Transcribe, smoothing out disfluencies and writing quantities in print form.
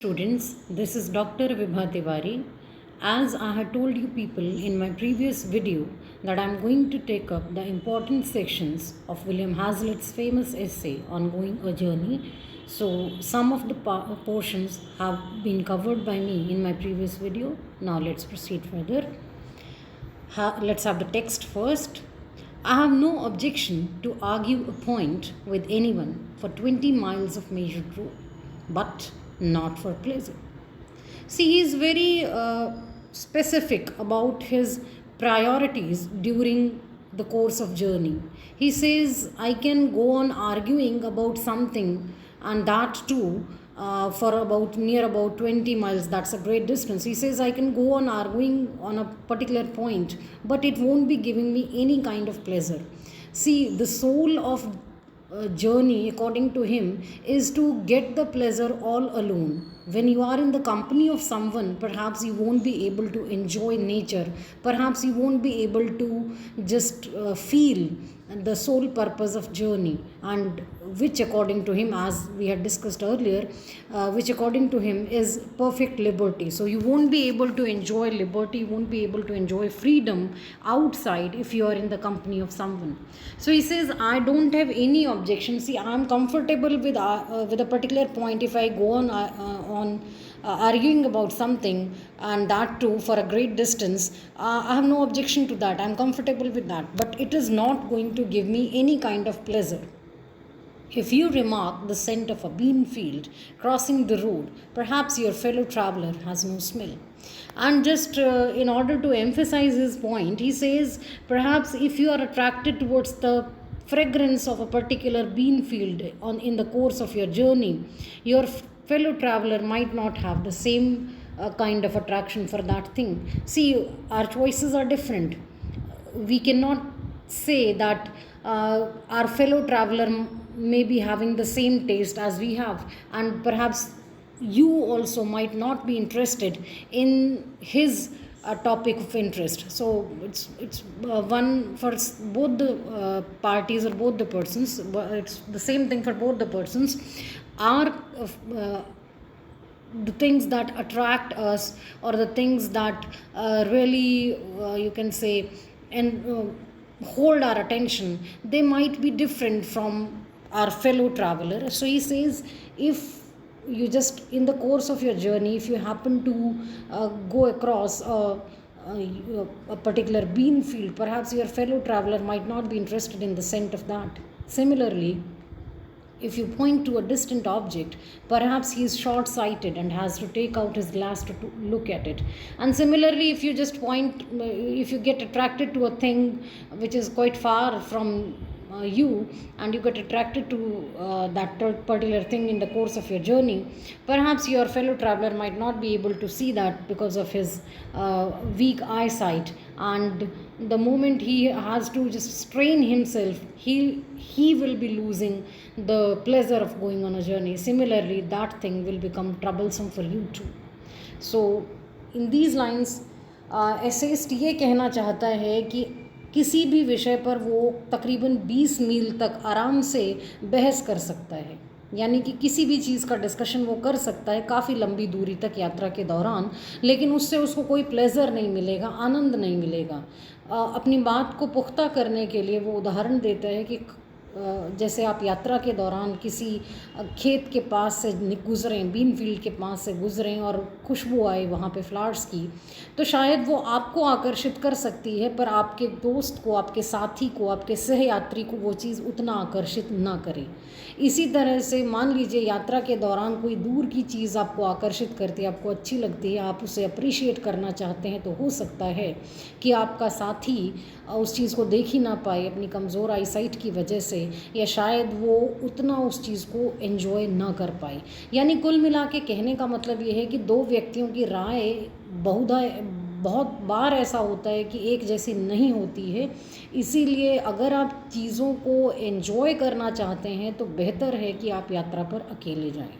Students, this is Dr. Vibha Tiwari. As I had told you people in my previous video that I am going to take up the important sections of William Hazlitt's famous essay on going a journey. So some of the portions have been covered by me in my previous video. Now let's proceed further. Let's have the text first. I have no objection to argue a point with anyone for 20 miles of measured road, but not for pleasure. See, he is very specific about his priorities during the course of journey. He says, I can go on arguing about something, and that too for near about 20 miles. That's a great distance. He says, I can go on arguing on a particular point, but it won't be giving me any kind of pleasure. See, the soul of journey, according to him, is to get the pleasure all alone. When you are in the company of someone, perhaps you won't be able to enjoy nature. Perhaps you won't be able to just feel the sole purpose of journey, and which according to him, as we had discussed earlier, which according to him is perfect liberty. So you won't be able to enjoy liberty, you won't be able to enjoy freedom outside if you are in the company of someone. So he says, I don't have any objection. See, I am comfortable with a particular point if I go on arguing about something, and that too for a great distance. I have no objection to that. I am comfortable with that, but it is not going to give me any kind of pleasure. If you remark the scent of a bean field crossing the road, perhaps your fellow traveler has no smell. And just in order to emphasize his point, he says, perhaps if you are attracted towards the fragrance of a particular bean field in the course of your journey, your fellow traveler might not have the same kind of attraction for that thing. See, our choices are different. We cannot say that our fellow traveler may be having the same taste as we have, and perhaps you also might not be interested in his topic of interest. So it's one for both the parties or both the persons. It's the same thing for both the persons. Are the things that attract us, or the things that really you can say and hold our attention, they might be different from our fellow traveler. So he says, if you just in the course of your journey, if you happen to go across a particular bean field, perhaps your fellow traveler might not be interested in the scent of that. Similarly, if you point to a distant object, perhaps he is short-sighted and has to take out his glass to look at it. And similarly, if you just if you get attracted to a thing which is quite far from you, and you get attracted to that particular thing in the course of your journey, perhaps your fellow traveler might not be able to see that because of his weak eyesight, and the moment he has to just strain himself, he will be losing the pleasure of going on a journey. Similarly, that thing will become troublesome for you too. So in these lines, essayist ये कहना चाहता है कि किसी भी विषय पर वो तकरीबन 20 मील तक आराम से बहस कर सकता है, यानी कि किसी भी चीज़ का डिस्कशन वो कर सकता है काफ़ी लंबी दूरी तक यात्रा के दौरान, लेकिन उससे उसको कोई प्लेजर नहीं मिलेगा, आनंद नहीं मिलेगा. अपनी बात को पुख्ता करने के लिए वो उदाहरण देता है कि जैसे आप यात्रा के दौरान किसी खेत के पास से गुज़रें, बीन फील्ड के पास से गुज़रें और खुशबू आए वहाँ पे फ्लावर्स की, तो शायद वो आपको आकर्षित कर सकती है, पर आपके दोस्त को, आपके साथी को, आपके सहयात्री को वो चीज़ उतना आकर्षित ना करे. इसी तरह से मान लीजिए यात्रा के दौरान कोई दूर की चीज़ आपको आकर्षित करती है, आपको अच्छी लगती है, आप उसे अप्रिशिएट करना चाहते हैं, तो हो सकता है कि आपका साथी उस चीज़ को देख ही ना पाए अपनी कमज़ोर आईसाइट की वजह से, या शायद वो उतना उस चीज़ को एंजॉय ना कर पाए. यानी कुल मिला के कहने का मतलब ये है कि दो व्यक्तियों की राय बहुत बार ऐसा होता है कि एक जैसी नहीं होती है. इसीलिए अगर आप चीज़ों को एंजॉय करना चाहते हैं तो बेहतर है कि आप यात्रा पर अकेले जाएं.